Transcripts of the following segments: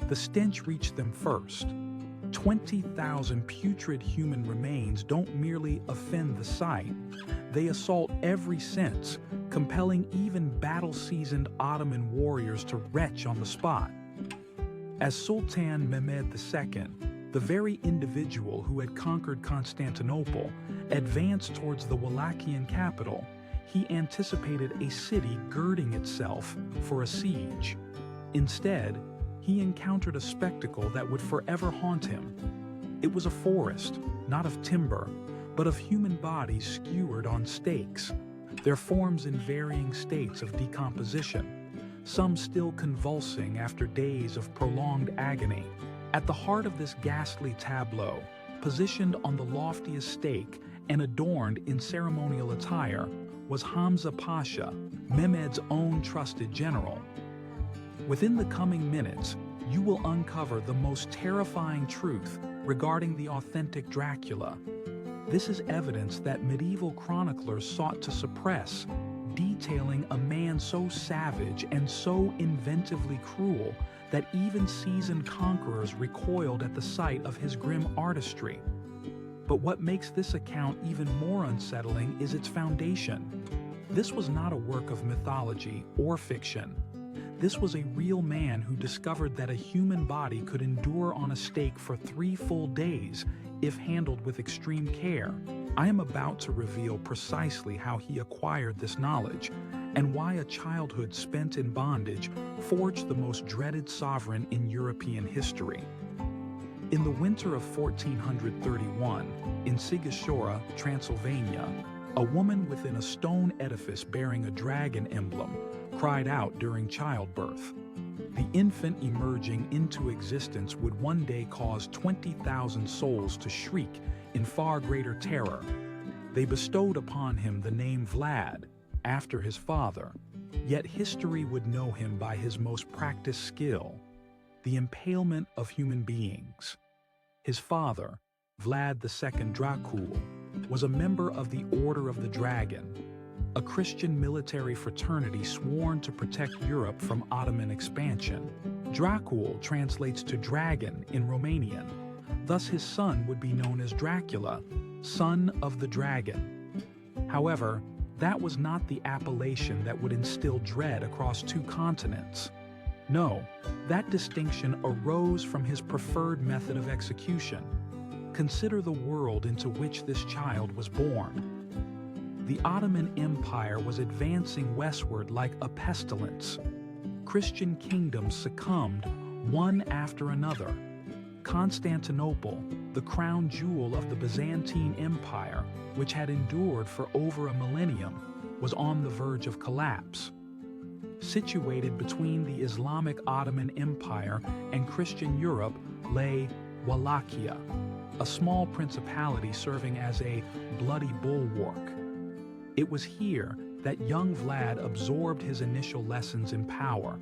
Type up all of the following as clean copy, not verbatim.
The stench reached them first. 20,000 putrid human remains don't merely offend the sight, they assault every sense, compelling even battle-seasoned Ottoman warriors to retch on the spot. As Sultan Mehmed II, the very individual who had conquered Constantinople, advanced towards the Wallachian capital, he anticipated a city girding itself for a siege. Instead, he encountered a spectacle that would forever haunt him. It was a forest, not of timber, but of human bodies skewered on stakes, their forms in varying states of decomposition, some still convulsing after days of prolonged agony. At the heart of this ghastly tableau, positioned on the loftiest stake and adorned in ceremonial attire, was Hamza Pasha, Mehmed's own trusted general. Within the coming minutes, you will uncover the most terrifying truth regarding the authentic Dracula. This is evidence that medieval chroniclers sought to suppress, detailing a man so savage and so inventively cruel that even seasoned conquerors recoiled at the sight of his grim artistry. But what makes this account even more unsettling is its foundation. This was not a work of mythology or fiction. This was a real man who discovered that a human body could endure on a stake for 3 full days if handled with extreme care. I am about to reveal precisely how he acquired this knowledge and why a childhood spent in bondage forged the most dreaded sovereign in European history. In the winter of 1431, in Sighisoara, Transylvania, a woman within a stone edifice bearing a dragon emblem cried out during childbirth. The infant emerging into existence would one day cause 20,000 souls to shriek in far greater terror. They bestowed upon him the name Vlad, after his father, yet history would know him by his most practiced skill, the impalement of human beings. His father, Vlad II Dracul, was a member of the Order of the Dragon, a Christian military fraternity sworn to protect Europe from Ottoman expansion. Dracul translates to dragon in Romanian, thus his son would be known as Dracula, son of the dragon. However, that was not the appellation that would instill dread across 2 continents. No, that distinction arose from his preferred method of execution. Consider the world into which this child was born. The Ottoman Empire was advancing westward like a pestilence. Christian kingdoms succumbed one after another. Constantinople, the crown jewel of the Byzantine Empire, which had endured for over a millennium, was on the verge of collapse. Situated between the Islamic Ottoman Empire and Christian Europe lay Wallachia, a small principality serving as a bloody bulwark. It was here that young Vlad absorbed his initial lessons in power.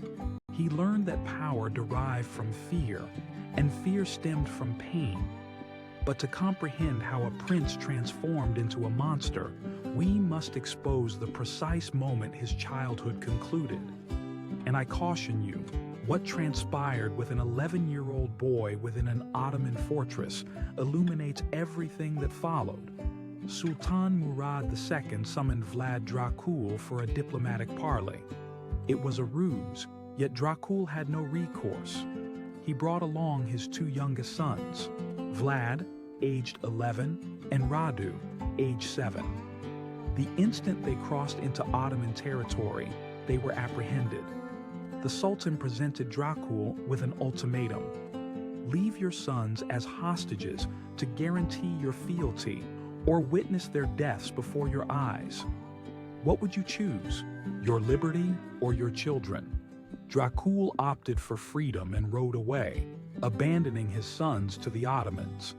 He learned that power derived from fear, and fear stemmed from pain. But to comprehend how a prince transformed into a monster, we must expose the precise moment his childhood concluded. And I caution you, what transpired with an 11-year-old boy within an Ottoman fortress illuminates everything that followed. Sultan Murad II summoned Vlad Dracul for a diplomatic parley. It was a ruse, yet Dracul had no recourse. He brought along his 2 youngest sons, Vlad, aged 11, and Radu, aged 7. The instant they crossed into Ottoman territory, they were apprehended. The Sultan presented Dracul with an ultimatum. Leave your sons as hostages to guarantee your fealty, or witness their deaths before your eyes. What would you choose, your liberty or your children? Dracul opted for freedom and rode away, abandoning his sons to the Ottomans.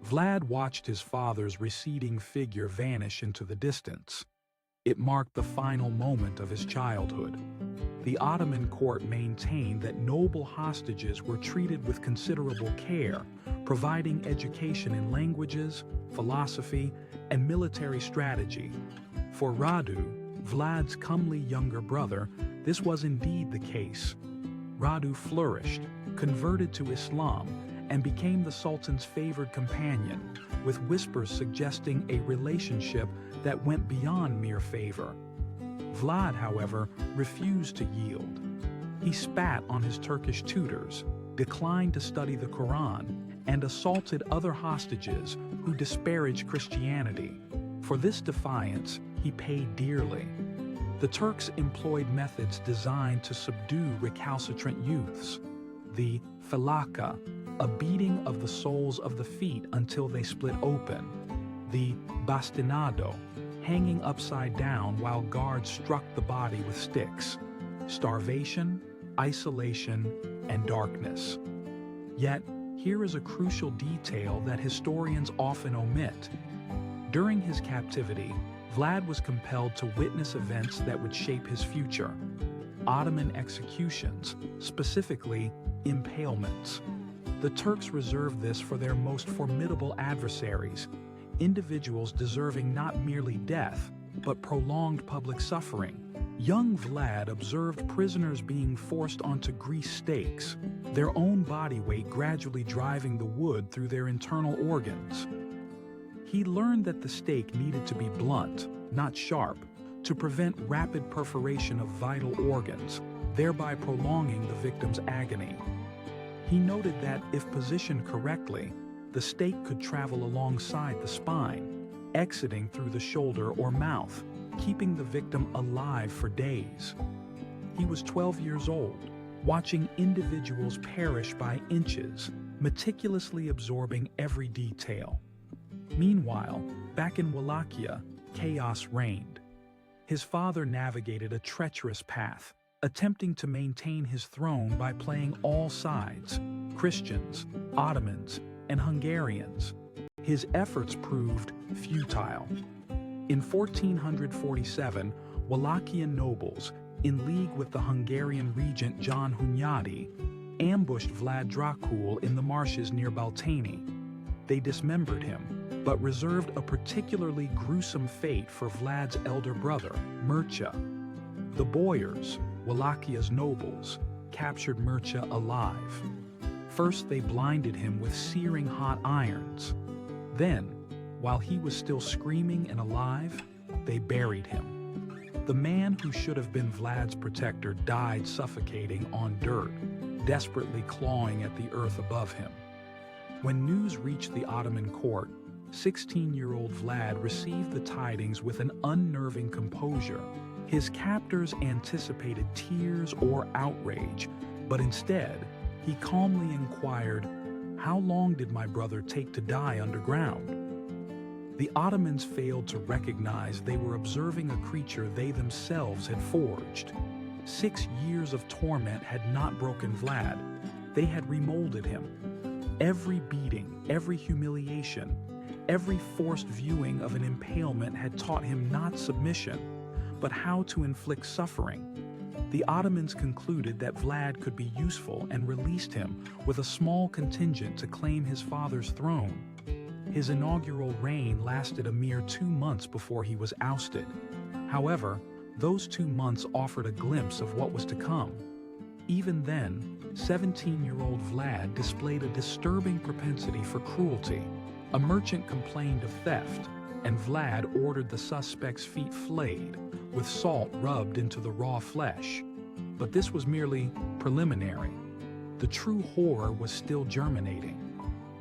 Vlad watched his father's receding figure vanish into the distance. It marked the final moment of his childhood. The Ottoman court maintained that noble hostages were treated with considerable care, providing education in languages, philosophy, and military strategy. For Radu, Vlad's comely younger brother, this was indeed the case. Radu flourished, converted to Islam, and became the Sultan's favored companion, with whispers suggesting a relationship that went beyond mere favor. Vlad, however, refused to yield. He spat on his Turkish tutors, declined to study the Quran, and assaulted other hostages who disparaged Christianity. For this defiance, he paid dearly. The Turks employed methods designed to subdue recalcitrant youths. The falaka, a beating of the soles of the feet until they split open. The bastinado, hanging upside down while guards struck the body with sticks. Starvation, isolation, and darkness. Yet, here is a crucial detail that historians often omit. During his captivity, Vlad was compelled to witness events that would shape his future. Ottoman executions, specifically impalements. The Turks reserved this for their most formidable adversaries, individuals deserving not merely death, but prolonged public suffering. Young Vlad observed prisoners being forced onto grease stakes, their own body weight gradually driving the wood through their internal organs. He learned that the stake needed to be blunt, not sharp, to prevent rapid perforation of vital organs, thereby prolonging the victim's agony. He noted that if positioned correctly, the stake could travel alongside the spine, exiting through the shoulder or mouth, keeping the victim alive for days. He was 12 years old, watching individuals perish by inches, meticulously absorbing every detail. Meanwhile, back in Wallachia, chaos reigned. His father navigated a treacherous path, attempting to maintain his throne by playing all sides, Christians, Ottomans, and Hungarians. His efforts proved futile. In 1447, Wallachian nobles, in league with the Hungarian regent John Hunyadi, ambushed Vlad Dracul in the marshes near Baltani. They dismembered him, but reserved a particularly gruesome fate for Vlad's elder brother, Mircea. The boyars, Wallachia's nobles, captured Mircea alive. First, they blinded him with searing hot irons. Then, while he was still screaming and alive, they buried him. The man who should have been Vlad's protector died suffocating on dirt, desperately clawing at the earth above him. When news reached the Ottoman court, 16-year-old Vlad received the tidings with an unnerving composure. His captors anticipated tears or outrage, but instead, he calmly inquired, "How long did my brother take to die underground?" The Ottomans failed to recognize they were observing a creature they themselves had forged. 6 years of torment had not broken Vlad. They had remolded him. Every beating, every humiliation, every forced viewing of an impalement had taught him not submission, but how to inflict suffering. The Ottomans concluded that Vlad could be useful and released him with a small contingent to claim his father's throne. His inaugural reign lasted a mere 2 months before he was ousted. However, those 2 months offered a glimpse of what was to come. Even then, 17-year-old Vlad displayed a disturbing propensity for cruelty. A merchant complained of theft, and Vlad ordered the suspect's feet flayed, with salt rubbed into the raw flesh. But this was merely preliminary. The true horror was still germinating.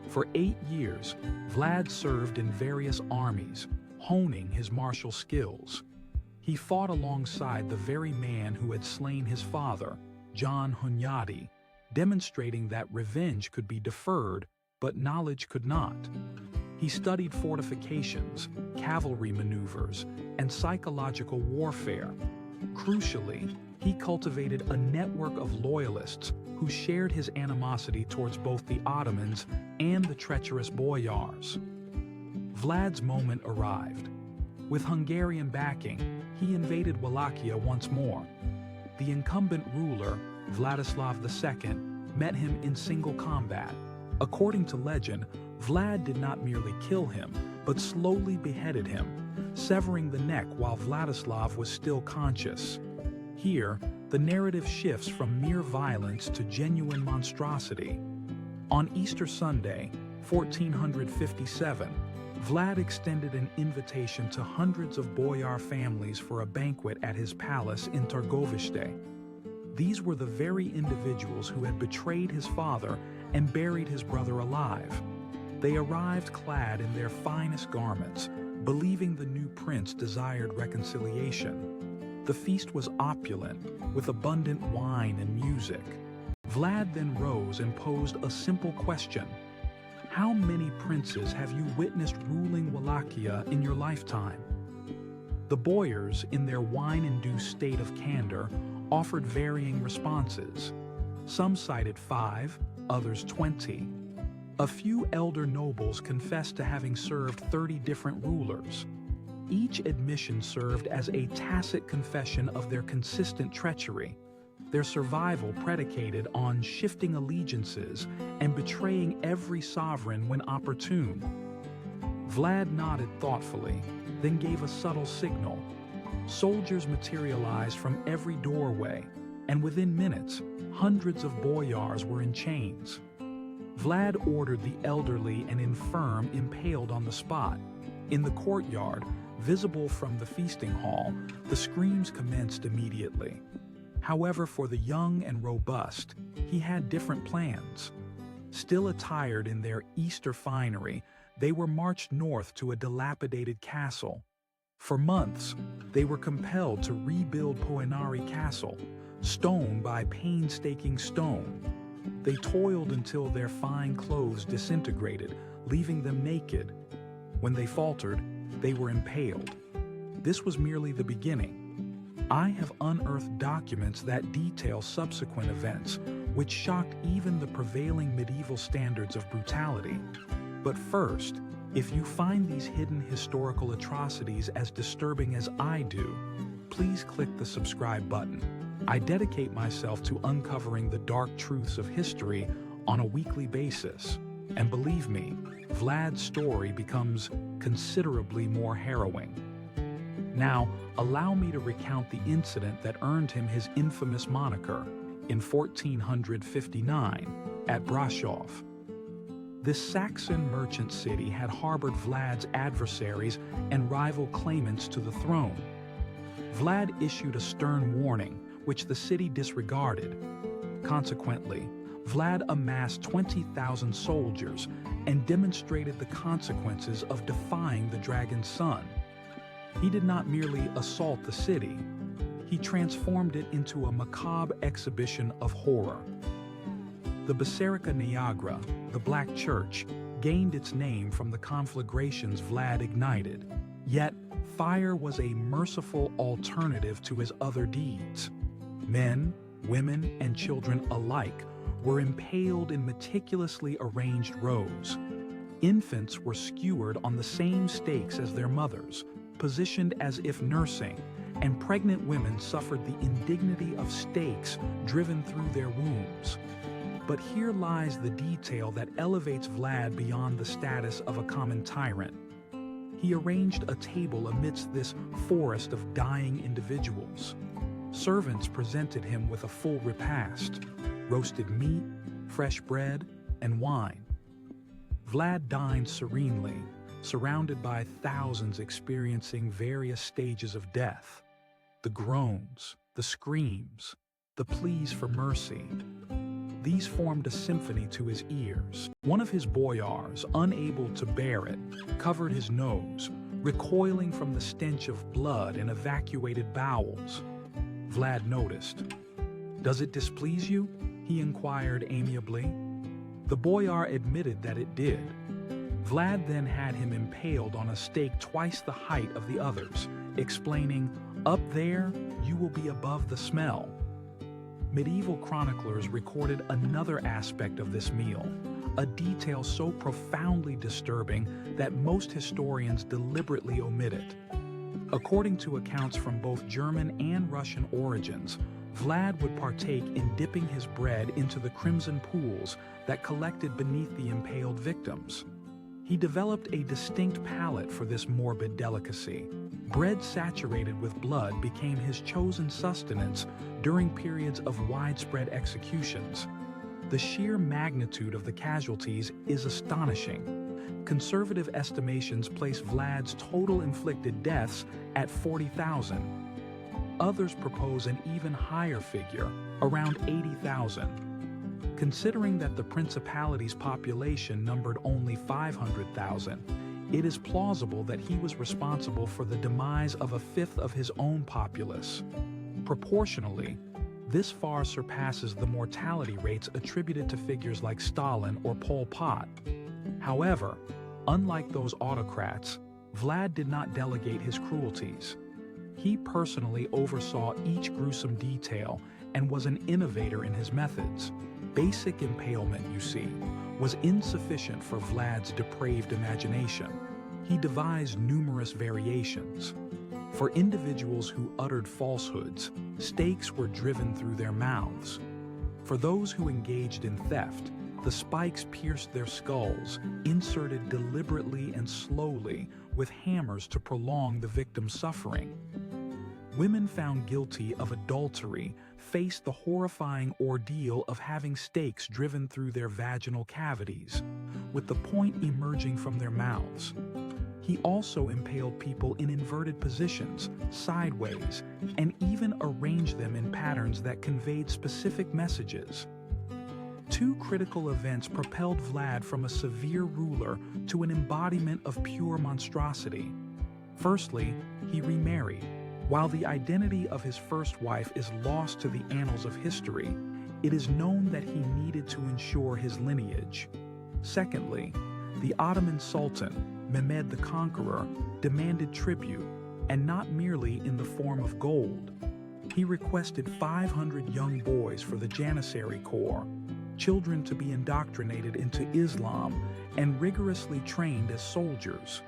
For 8 years, Vlad served in various armies, honing his martial skills. He fought alongside the very man who had slain his father, John Hunyadi, demonstrating that revenge could be deferred, but knowledge could not. He studied fortifications, cavalry maneuvers, and psychological warfare. Crucially, he cultivated a network of loyalists who shared his animosity towards both the Ottomans and the treacherous boyars. Vlad's moment arrived. With Hungarian backing, he invaded Wallachia once more. The incumbent ruler, Vladislav II, met him in single combat. According to legend, Vlad did not merely kill him, but slowly beheaded him, severing the neck while Vladislav was still conscious. Here, the narrative shifts from mere violence to genuine monstrosity. On Easter Sunday, 1457, Vlad extended an invitation to hundreds of boyar families for a banquet at his palace in Targoviste. These were the very individuals who had betrayed his father and buried his brother alive. They arrived clad in their finest garments, believing the new prince desired reconciliation. The feast was opulent, with abundant wine and music. Vlad then rose and posed a simple question. How many princes have you witnessed ruling Wallachia in your lifetime? The boyars, in their wine-induced state of candor, offered varying responses. Some cited 5, others 20. A few elder nobles confessed to having served 30 different rulers. Each admission served as a tacit confession of their consistent treachery, their survival predicated on shifting allegiances and betraying every sovereign when opportune. Vlad nodded thoughtfully, then gave a subtle signal. Soldiers materialized from every doorway, and within minutes, hundreds of boyars were in chains. Vlad ordered the elderly and infirm impaled on the spot. In the courtyard, visible from the feasting hall, the screams commenced immediately. However, for the young and robust, he had different plans. Still attired in their Easter finery, they were marched north to a dilapidated castle. For months, they were compelled to rebuild Poenari Castle, stone by painstaking stone. They toiled until their fine clothes disintegrated, leaving them naked. When they faltered, they were impaled. This was merely the beginning. I have unearthed documents that detail subsequent events, which shocked even the prevailing medieval standards of brutality. But first, if you find these hidden historical atrocities as disturbing as I do, please click the subscribe button. I dedicate myself to uncovering the dark truths of history on a weekly basis. And believe me, Vlad's story becomes considerably more harrowing. Now, allow me to recount the incident that earned him his infamous moniker in 1459 at Brasov. This Saxon merchant city had harbored Vlad's adversaries and rival claimants to the throne. Vlad issued a stern warning, which the city disregarded. Consequently, Vlad amassed 20,000 soldiers and demonstrated the consequences of defying the dragon's son. He did not merely assault the city, he transformed it into a macabre exhibition of horror. The Basilica Niagara, the Black Church, gained its name from the conflagrations Vlad ignited. Yet, fire was a merciful alternative to his other deeds. Men, women, and children alike were impaled in meticulously arranged rows. Infants were skewered on the same stakes as their mothers, positioned as if nursing, and pregnant women suffered the indignity of stakes driven through their wombs. But here lies the detail that elevates Vlad beyond the status of a common tyrant. He arranged a table amidst this forest of dying individuals. Servants presented him with a full repast: roasted meat, fresh bread, and wine. Vlad dined serenely, surrounded by thousands experiencing various stages of death. The groans, the screams, the pleas for mercy. These formed a symphony to his ears. One of his boyars, unable to bear it, covered his nose, recoiling from the stench of blood and evacuated bowels. Vlad noticed. "Does it displease you?" he inquired amiably. The boyar admitted that it did. Vlad then had him impaled on a stake twice the height of the others, explaining, "Up there, you will be above the smell." Medieval chroniclers recorded another aspect of this meal, a detail so profoundly disturbing that most historians deliberately omit it. According to accounts from both German and Russian origins, Vlad would partake in dipping his bread into the crimson pools that collected beneath the impaled victims. He developed a distinct palate for this morbid delicacy, Bread saturated with blood became his chosen sustenance during periods of widespread executions. The sheer magnitude of the casualties is astonishing. Conservative estimations place Vlad's total inflicted deaths at 40,000. Others propose an even higher figure, around 80,000. Considering that the principality's population numbered only 500,000, it is plausible that he was responsible for the demise of a fifth of his own populace. Proportionally, this far surpasses the mortality rates attributed to figures like Stalin or Pol Pot. However, unlike those autocrats, Vlad did not delegate his cruelties. He personally oversaw each gruesome detail and was an innovator in his methods. Basic impalement, you see, was insufficient for Vlad's depraved imagination. He devised numerous variations. For individuals who uttered falsehoods, stakes were driven through their mouths. For those who engaged in theft, the spikes pierced their skulls, inserted deliberately and slowly with hammers to prolong the victim's suffering. Women found guilty of adultery faced the horrifying ordeal of having stakes driven through their vaginal cavities, with the point emerging from their mouths. He also impaled people in inverted positions, sideways, and even arranged them in patterns that conveyed specific messages. Two critical events propelled Vlad from a severe ruler to an embodiment of pure monstrosity. Firstly, he remarried. While the identity of his first wife is lost to the annals of history, it is known that he needed to ensure his lineage. Secondly, the Ottoman Sultan, Mehmed the Conqueror, demanded tribute, and not merely in the form of gold. He requested 500 young boys for the Janissary Corps, children to be indoctrinated into Islam and rigorously trained as soldiers.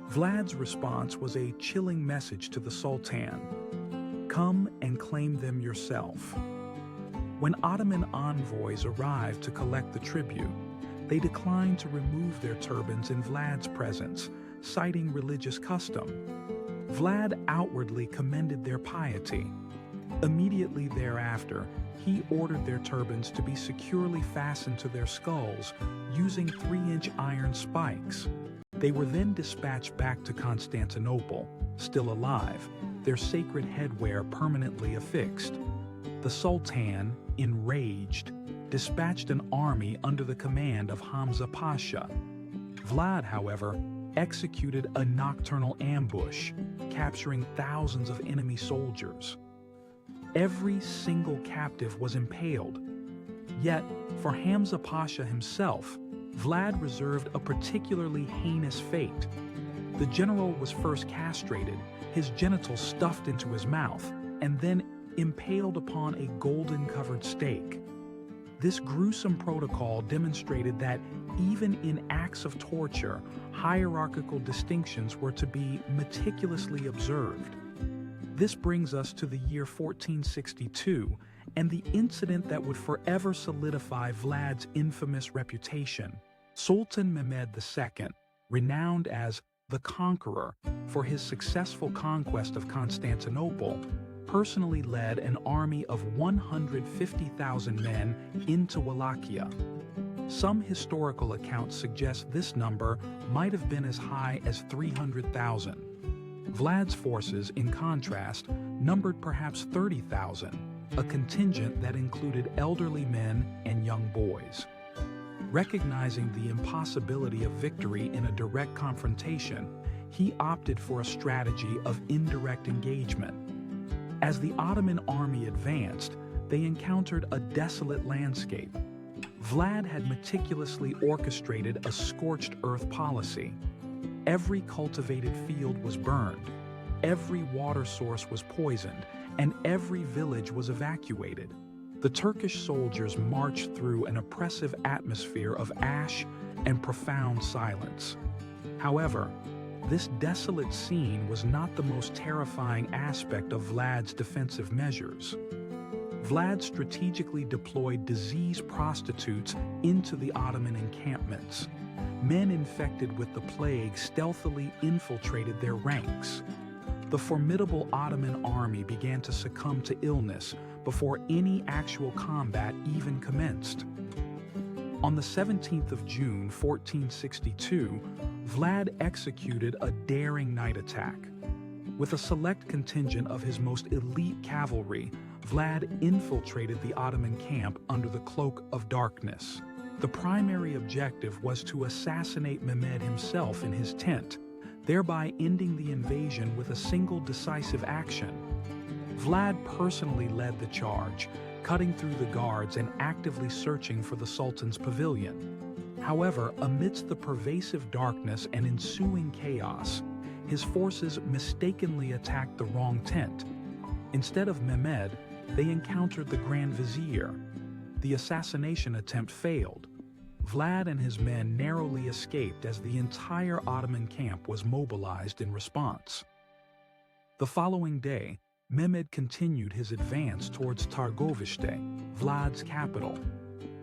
Vlad's response was a chilling message to the Sultan: "Come and claim them yourself." When Ottoman envoys arrived to collect the tribute, they declined to remove their turbans in Vlad's presence, citing religious custom. Vlad outwardly commended their piety. Immediately thereafter, he ordered their turbans to be securely fastened to their skulls using 3-inch iron spikes. They were then dispatched back to Constantinople, still alive, their sacred headwear permanently affixed. The Sultan, enraged, dispatched an army under the command of Hamza Pasha. Vlad, however, executed a nocturnal ambush, capturing thousands of enemy soldiers. Every single captive was impaled. Yet, for Hamza Pasha himself, Vlad reserved a particularly heinous fate. The general was first castrated, his genitals stuffed into his mouth, and then impaled upon a golden-covered stake. This gruesome protocol demonstrated that even in acts of torture, hierarchical distinctions were to be meticulously observed. This brings us to the year 1462 and the incident that would forever solidify Vlad's infamous reputation. Sultan Mehmed II, renowned as the Conqueror for his successful conquest of Constantinople, personally led an army of 150,000 men into Wallachia. Some historical accounts suggest this number might have been as high as 300,000. Vlad's forces, in contrast, numbered perhaps 30,000, a contingent that included elderly men and young boys. Recognizing the impossibility of victory in a direct confrontation, he opted for a strategy of indirect engagement. As the Ottoman army advanced, they encountered a desolate landscape. Vlad had meticulously orchestrated a scorched earth policy. Every cultivated field was burned, every water source was poisoned, and every village was evacuated. The Turkish soldiers marched through an oppressive atmosphere of ash and profound silence. However, this desolate scene was not the most terrifying aspect of Vlad's defensive measures. Vlad strategically deployed diseased prostitutes into the Ottoman encampments. Men infected with the plague stealthily infiltrated their ranks. The formidable Ottoman army began to succumb to illness before any actual combat even commenced. On the 17th of June, 1462, Vlad executed a daring night attack. With a select contingent of his most elite cavalry, Vlad infiltrated the Ottoman camp under the cloak of darkness. The primary objective was to assassinate Mehmed himself in his tent, thereby ending the invasion with a single decisive action. Vlad personally led the charge, cutting through the guards and actively searching for the Sultan's pavilion. However, amidst the pervasive darkness and ensuing chaos, his forces mistakenly attacked the wrong tent. Instead of Mehmed, they encountered the Grand Vizier. The assassination attempt failed. Vlad and his men narrowly escaped as the entire Ottoman camp was mobilized in response. The following day, Mehmed continued his advance towards Targovishte, Vlad's capital.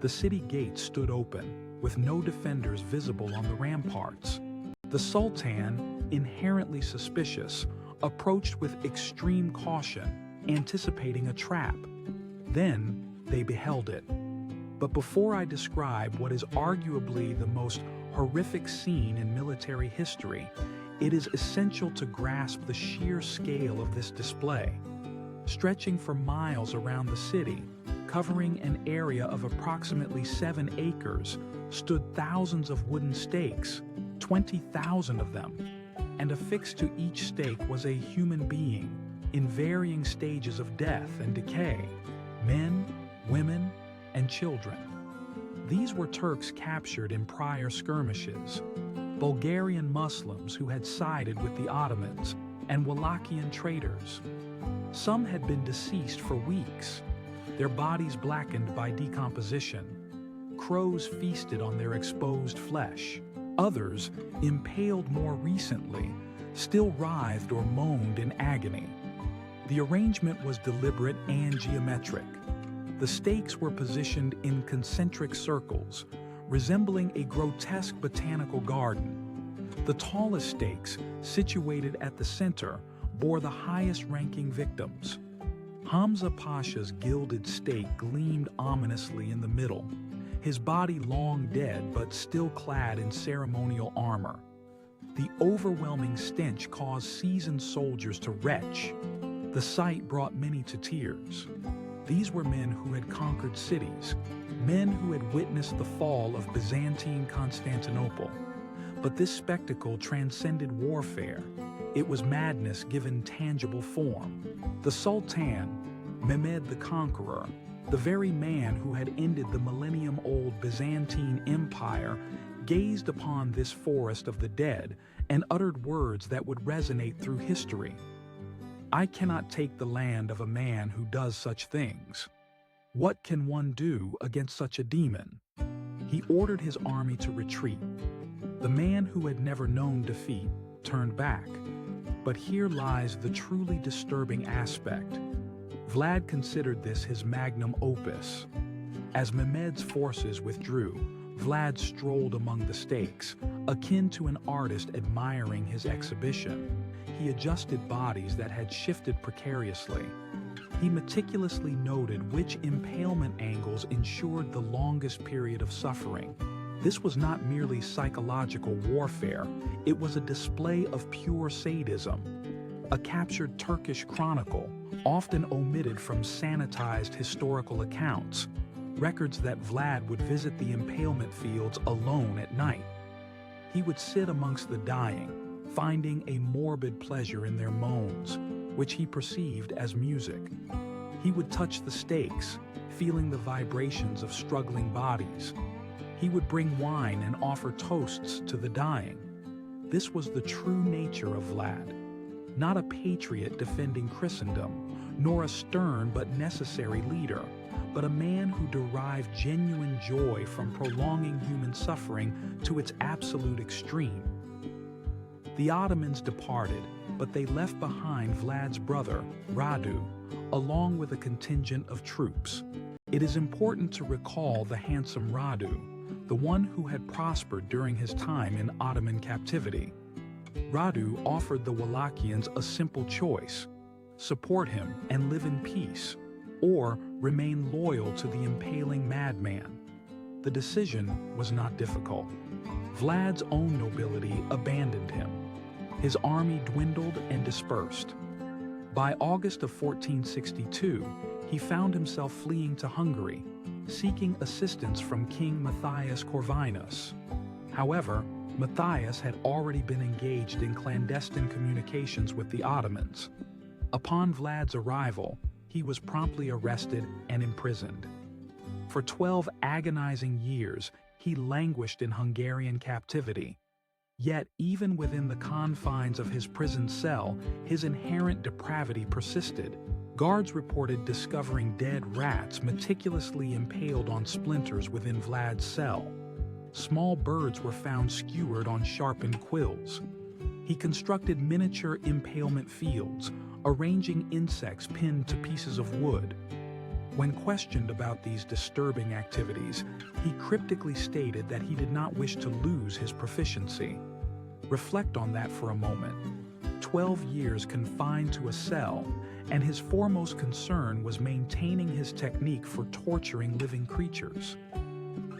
The city gates stood open, with no defenders visible on the ramparts. The Sultan, inherently suspicious, approached with extreme caution, anticipating a trap. Then, they beheld it. But before I describe what is arguably the most horrific scene in military history, it is essential to grasp the sheer scale of this display. Stretching for miles around the city, covering an area of approximately 7 acres, stood thousands of wooden stakes, 20,000 of them, and affixed to each stake was a human being in varying stages of death and decay, men, women, and children. These were Turks captured in prior skirmishes, Bulgarian Muslims who had sided with the Ottomans, and Wallachian traitors. Some had been deceased for weeks, their bodies blackened by decomposition. Crows feasted on their exposed flesh. Others, impaled more recently, still writhed or moaned in agony. The arrangement was deliberate and geometric. The stakes were positioned in concentric circles, resembling a grotesque botanical garden. The tallest stakes, situated at the center, bore the highest-ranking victims. Hamza Pasha's gilded stake gleamed ominously in the middle, his body long dead but still clad in ceremonial armor. The overwhelming stench caused seasoned soldiers to retch. The sight brought many to tears. These were men who had conquered cities, men who had witnessed the fall of Byzantine Constantinople. But this spectacle transcended warfare. It was madness given tangible form. The Sultan, Mehmed the Conqueror, the very man who had ended the millennium-old Byzantine Empire, gazed upon this forest of the dead and uttered words that would resonate through history. "I cannot take the land of a man who does such things. What can one do against such a demon?" He ordered his army to retreat. The man who had never known defeat turned back. But here lies the truly disturbing aspect. Vlad considered this his magnum opus. As Mehmed's forces withdrew, Vlad strolled among the stakes, akin to an artist admiring his exhibition. He adjusted bodies that had shifted precariously. He meticulously noted which impalement angles ensured the longest period of suffering. This was not merely psychological warfare, it was a display of pure sadism. A captured Turkish chronicle, often omitted from sanitized historical accounts, records that Vlad would visit the impalement fields alone at night. He would sit amongst the dying, finding a morbid pleasure in their moans, which he perceived as music. He would touch the stakes, feeling the vibrations of struggling bodies. He would bring wine and offer toasts to the dying. This was the true nature of Vlad. Not a patriot defending Christendom, nor a stern but necessary leader, but a man who derived genuine joy from prolonging human suffering to its absolute extreme. The Ottomans departed, but they left behind Vlad's brother, Radu, along with a contingent of troops. It is important to recall the handsome Radu, the one who had prospered during his time in Ottoman captivity. Radu offered the Wallachians a simple choice: support him and live in peace, or remain loyal to the impaling madman. The decision was not difficult. Vlad's own nobility abandoned him. His army dwindled and dispersed. By August of 1462, he found himself fleeing to Hungary, seeking assistance from King Matthias Corvinus. However, Matthias had already been engaged in clandestine communications with the Ottomans. Upon Vlad's arrival, he was promptly arrested and imprisoned. For 12 agonizing years, he languished in Hungarian captivity. Yet, even within the confines of his prison cell, his inherent depravity persisted. Guards reported discovering dead rats meticulously impaled on splinters within Vlad's cell. Small birds were found skewered on sharpened quills. He constructed miniature impalement fields, arranging insects pinned to pieces of wood. When questioned about these disturbing activities, he cryptically stated that he did not wish to lose his proficiency. Reflect on that for a moment. 12 years confined to a cell, and his foremost concern was maintaining his technique for torturing living creatures.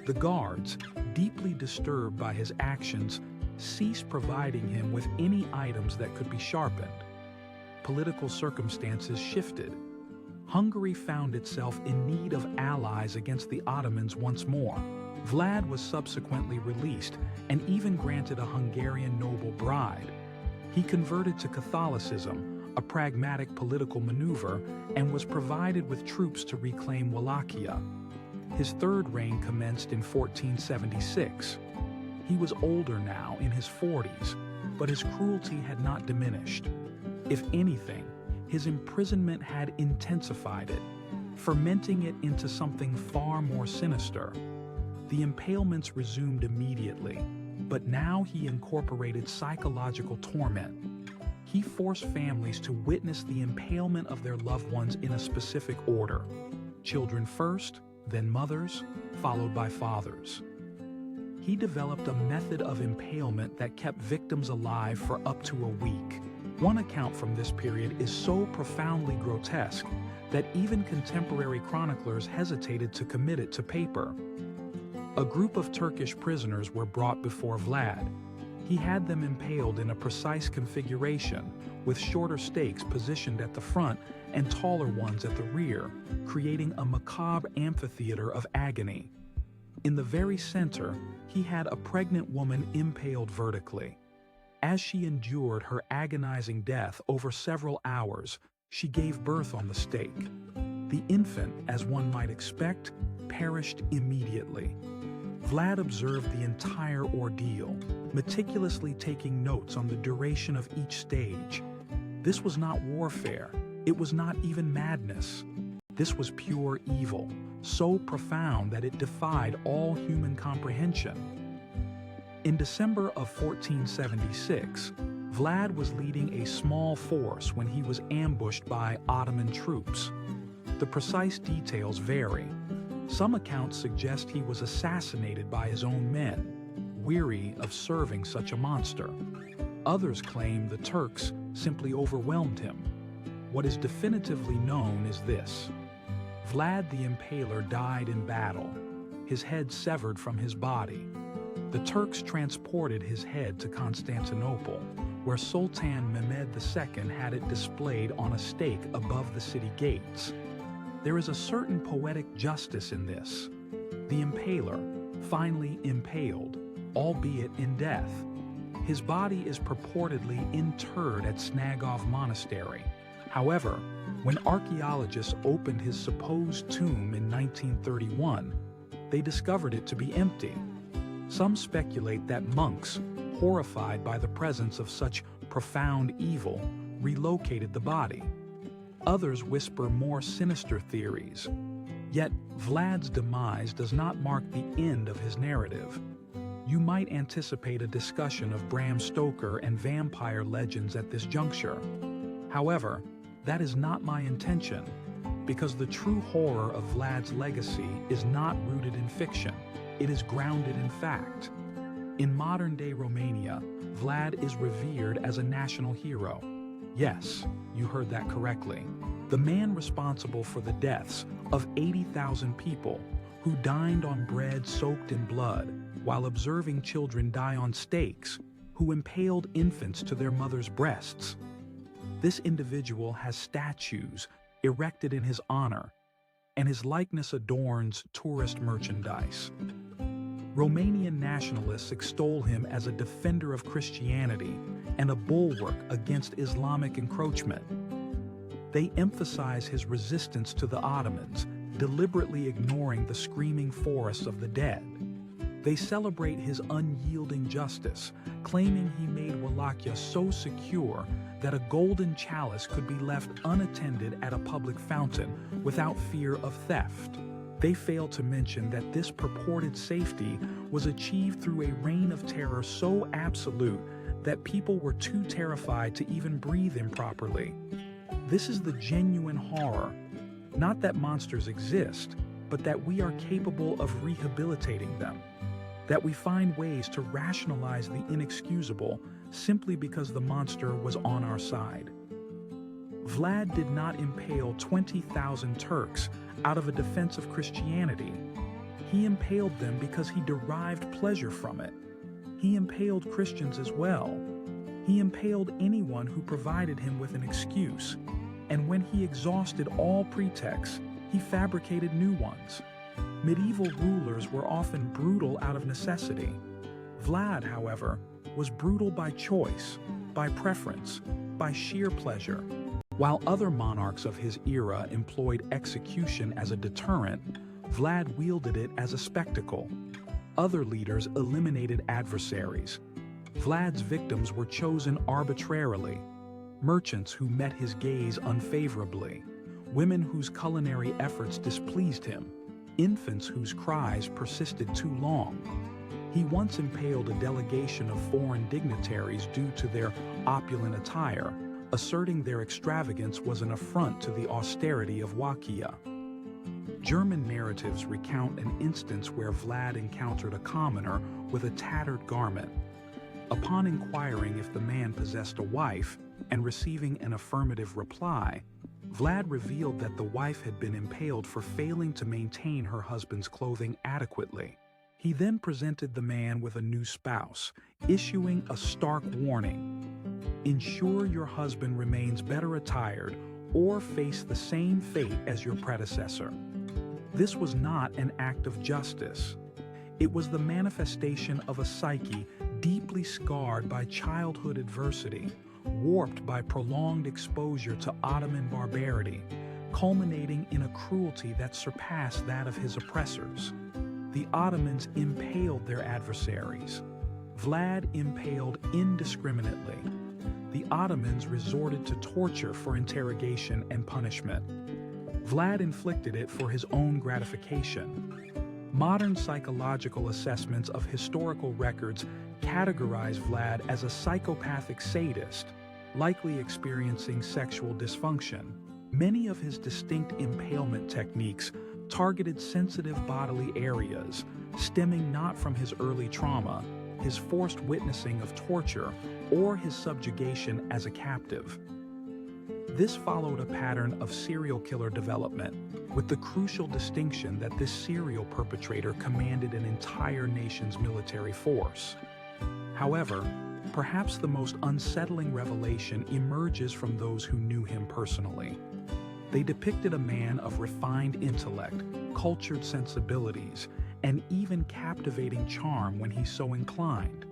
The guards, deeply disturbed by his actions, ceased providing him with any items that could be sharpened. Political circumstances shifted. Hungary found itself in need of allies against the Ottomans once more. Vlad was subsequently released and even granted a Hungarian noble bride. He converted to Catholicism, a pragmatic political maneuver, and was provided with troops to reclaim Wallachia. His third reign commenced in 1476. He was older now, in his 40s, but his cruelty had not diminished. If anything, his imprisonment had intensified it, fermenting it into something far more sinister. The impalements resumed immediately, but now he incorporated psychological torment. He forced families to witness the impalement of their loved ones in a specific order: children first, then mothers, followed by fathers. He developed a method of impalement that kept victims alive for up to a week. One account from this period is so profoundly grotesque that even contemporary chroniclers hesitated to commit it to paper. A group of Turkish prisoners were brought before Vlad. He had them impaled in a precise configuration, with shorter stakes positioned at the front and taller ones at the rear, creating a macabre amphitheater of agony. In the very center, he had a pregnant woman impaled vertically. As she endured her agonizing death over several hours, she gave birth on the stake. The infant, as one might expect, perished immediately. Vlad observed the entire ordeal, meticulously taking notes on the duration of each stage. This was not warfare. It was not even madness. This was pure evil, so profound that it defied all human comprehension. In December of 1476, Vlad was leading a small force when he was ambushed by Ottoman troops. The precise details vary. Some accounts suggest he was assassinated by his own men, weary of serving such a monster. Others claim the Turks simply overwhelmed him. What is definitively known is this: Vlad the Impaler died in battle, his head severed from his body. The Turks transported his head to Constantinople, where Sultan Mehmed II had it displayed on a stake above the city gates. There is a certain poetic justice in this. The Impaler, finally impaled, albeit in death. His body is purportedly interred at Snagov Monastery. However, when archaeologists opened his supposed tomb in 1931, they discovered it to be empty. Some speculate that monks, horrified by the presence of such profound evil, relocated the body. Others whisper more sinister theories. Yet, Vlad's demise does not mark the end of his narrative. You might anticipate a discussion of Bram Stoker and vampire legends at this juncture. However, that is not my intention, because the true horror of Vlad's legacy is not rooted in fiction. It is grounded in fact. In modern-day Romania, Vlad is revered as a national hero. Yes, you heard that correctly. The man responsible for the deaths of 80,000 people who dined on bread soaked in blood while observing children die on stakes, who impaled infants to their mothers' breasts. This individual has statues erected in his honor, and his likeness adorns tourist merchandise. Romanian nationalists extol him as a defender of Christianity and a bulwark against Islamic encroachment. They emphasize his resistance to the Ottomans, deliberately ignoring the screaming forests of the dead. They celebrate his unyielding justice, claiming he made Wallachia so secure that a golden chalice could be left unattended at a public fountain without fear of theft. They fail to mention that this purported safety was achieved through a reign of terror so absolute that people were too terrified to even breathe improperly. This is the genuine horror. Not that monsters exist, but that we are capable of rehabilitating them. That we find ways to rationalize the inexcusable simply because the monster was on our side. Vlad did not impale 20,000 Turks out of a defense of Christianity. He impaled them because he derived pleasure from it. He impaled Christians as well. He impaled anyone who provided him with an excuse. And when he exhausted all pretexts, he fabricated new ones. Medieval rulers were often brutal out of necessity. Vlad, however, was brutal by choice, by preference, by sheer pleasure. While other monarchs of his era employed execution as a deterrent, Vlad wielded it as a spectacle. Other leaders eliminated adversaries. Vlad's victims were chosen arbitrarily. Merchants who met his gaze unfavorably, women whose culinary efforts displeased him, infants whose cries persisted too long. He once impaled a delegation of foreign dignitaries due to their opulent attire, asserting their extravagance was an affront to the austerity of Wallachia. German narratives recount an instance where Vlad encountered a commoner with a tattered garment. Upon inquiring if the man possessed a wife and receiving an affirmative reply, Vlad revealed that the wife had been impaled for failing to maintain her husband's clothing adequately. He then presented the man with a new spouse, issuing a stark warning. Ensure your husband remains better attired or face the same fate as your predecessor. This was not an act of justice. It was the manifestation of a psyche deeply scarred by childhood adversity, warped by prolonged exposure to Ottoman barbarity, culminating in a cruelty that surpassed that of his oppressors. The Ottomans impaled their adversaries. Vlad impaled indiscriminately. The Ottomans resorted to torture for interrogation and punishment. Vlad inflicted it for his own gratification. Modern psychological assessments of historical records categorize Vlad as a psychopathic sadist, likely experiencing sexual dysfunction. Many of his distinct impalement techniques targeted sensitive bodily areas, stemming not from his early trauma, his forced witnessing of torture, or his subjugation as a captive. This followed a pattern of serial killer development, with the crucial distinction that this serial perpetrator commanded an entire nation's military force. However, perhaps the most unsettling revelation emerges from those who knew him personally. They depicted a man of refined intellect, cultured sensibilities, and even captivating charm when he so inclined.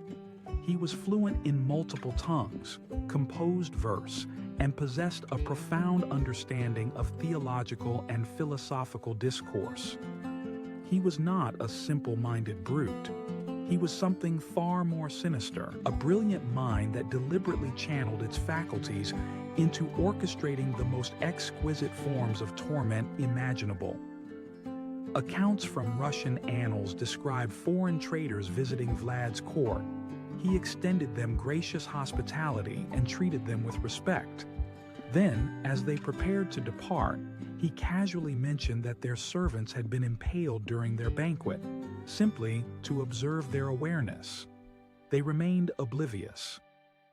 He was fluent in multiple tongues, composed verse, and possessed a profound understanding of theological and philosophical discourse. He was not a simple-minded brute. He was something far more sinister, a brilliant mind that deliberately channeled its faculties into orchestrating the most exquisite forms of torment imaginable. Accounts from Russian annals describe foreign traders visiting Vlad's court. He extended them gracious hospitality and treated them with respect. Then, as they prepared to depart, he casually mentioned that their servants had been impaled during their banquet, simply to observe their awareness. They remained oblivious.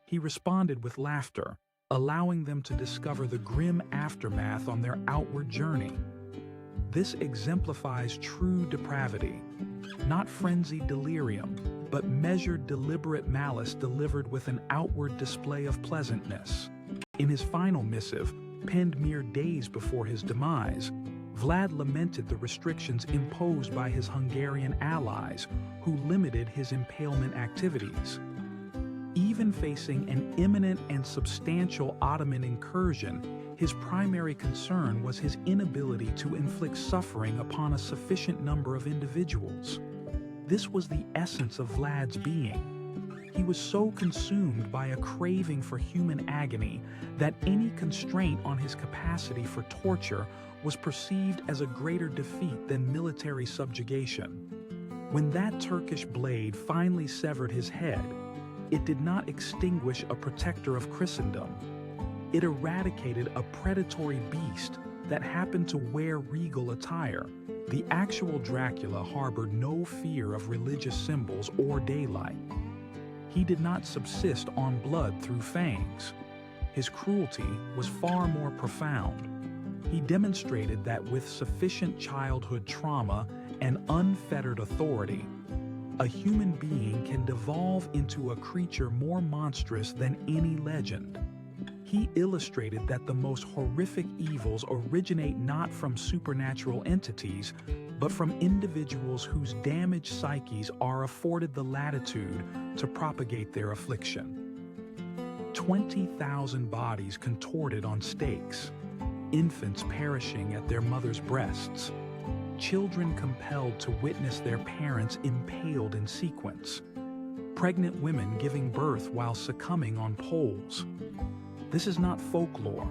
He responded with laughter, allowing them to discover the grim aftermath on their outward journey. This exemplifies true depravity, not frenzied delirium, but measured deliberate malice delivered with an outward display of pleasantness. In his final missive, penned mere days before his demise, Vlad lamented the restrictions imposed by his Hungarian allies, who limited his impalement activities. Even facing an imminent and substantial Ottoman incursion, his primary concern was his inability to inflict suffering upon a sufficient number of individuals. This was the essence of Vlad's being. He was so consumed by a craving for human agony that any constraint on his capacity for torture was perceived as a greater defeat than military subjugation. When that Turkish blade finally severed his head, it did not extinguish a protector of Christendom. It eradicated a predatory beast that happened to wear regal attire. The actual Dracula harbored no fear of religious symbols or daylight. He did not subsist on blood through fangs. His cruelty was far more profound. He demonstrated that with sufficient childhood trauma and unfettered authority, a human being can devolve into a creature more monstrous than any legend. He illustrated that the most horrific evils originate not from supernatural entities, but from individuals whose damaged psyches are afforded the latitude to propagate their affliction. 20,000 bodies contorted on stakes, infants perishing at their mothers' breasts, children compelled to witness their parents impaled in sequence, pregnant women giving birth while succumbing on poles. This is not folklore.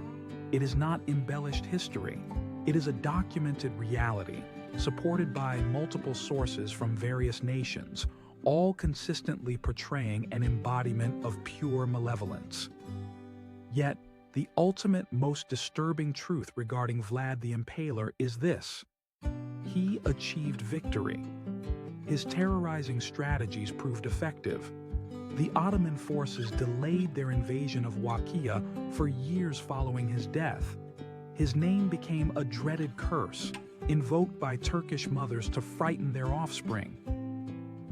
It is not embellished history. It is a documented reality, supported by multiple sources from various nations, all consistently portraying an embodiment of pure malevolence. Yet, the ultimate, most disturbing truth regarding Vlad the Impaler is this: he achieved victory. His terrorizing strategies proved effective. The Ottoman forces delayed their invasion of Wallachia for years following his death. His name became a dreaded curse, invoked by Turkish mothers to frighten their offspring.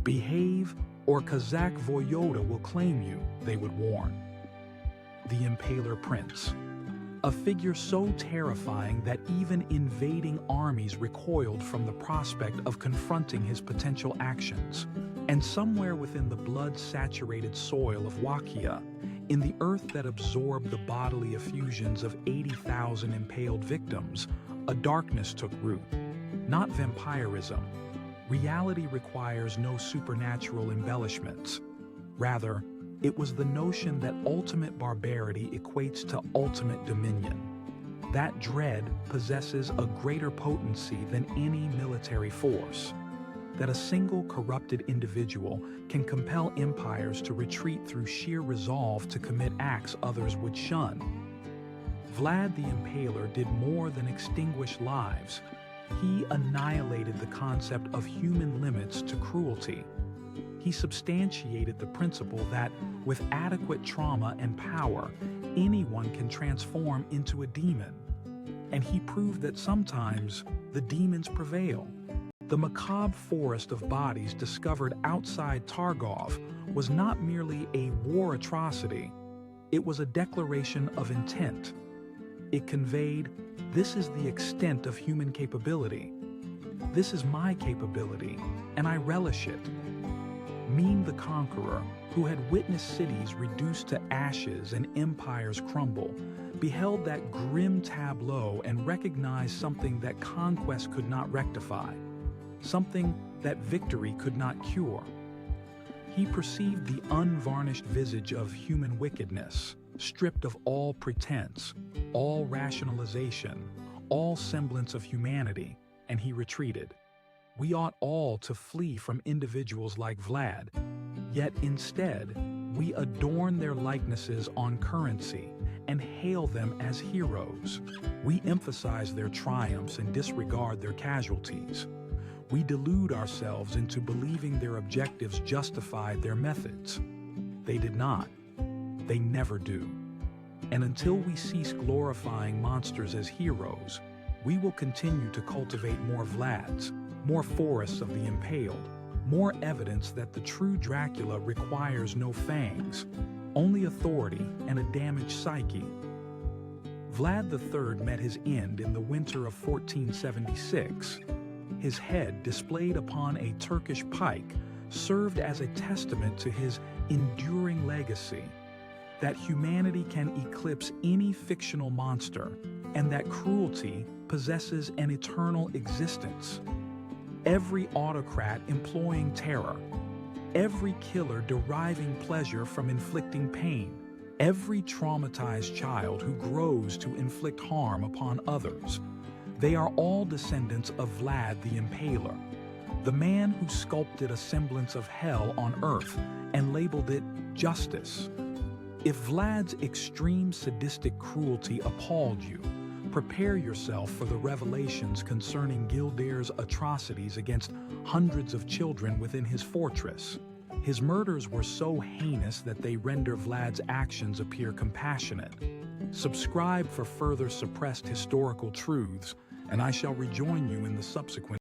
"Behave, or Kazakh voyvoda will claim you," they would warn. The Impaler Prince, a figure so terrifying that even invading armies recoiled from the prospect of confronting his potential actions. And somewhere within the blood-saturated soil of Wallachia, in the earth that absorbed the bodily effusions of 80,000 impaled victims, a darkness took root. Not vampirism. Reality requires no supernatural embellishments. Rather, it was the notion that ultimate barbarity equates to ultimate dominion. That dread possesses a greater potency than any military force. That a single corrupted individual can compel empires to retreat through sheer resolve to commit acts others would shun. Vlad the Impaler did more than extinguish lives. He annihilated the concept of human limits to cruelty. He substantiated the principle that, with adequate trauma and power, anyone can transform into a demon. And he proved that sometimes the demons prevail. The macabre forest of bodies discovered outside Targov was not merely a war atrocity, it was a declaration of intent. It conveyed, "This is the extent of human capability. This is my capability, and I relish it." Mene the Conqueror, who had witnessed cities reduced to ashes and empires crumble, beheld that grim tableau and recognized something that conquest could not rectify. Something that victory could not cure. He perceived the unvarnished visage of human wickedness, stripped of all pretense, all rationalization, all semblance of humanity, and he retreated. We ought all to flee from individuals like Vlad, yet instead, we adorn their likenesses on currency and hail them as heroes. We emphasize their triumphs and disregard their casualties. We delude ourselves into believing their objectives justified their methods. They did not. They never do. And until we cease glorifying monsters as heroes, we will continue to cultivate more Vlads, more forests of the impaled, more evidence that the true Dracula requires no fangs, only authority and a damaged psyche. Vlad III met his end in the winter of 1476. His head, displayed upon a Turkish pike, served as a testament to his enduring legacy, that humanity can eclipse any fictional monster, and that cruelty possesses an eternal existence. Every autocrat employing terror, every killer deriving pleasure from inflicting pain, every traumatized child who grows to inflict harm upon others, they are all descendants of Vlad the Impaler, the man who sculpted a semblance of hell on earth and labeled it justice. If Vlad's extreme sadistic cruelty appalled you, prepare yourself for the revelations concerning Gildare's atrocities against hundreds of children within his fortress. His murders were so heinous that they render Vlad's actions appear compassionate. Subscribe for further suppressed historical truths, and I shall rejoin you in the subsequent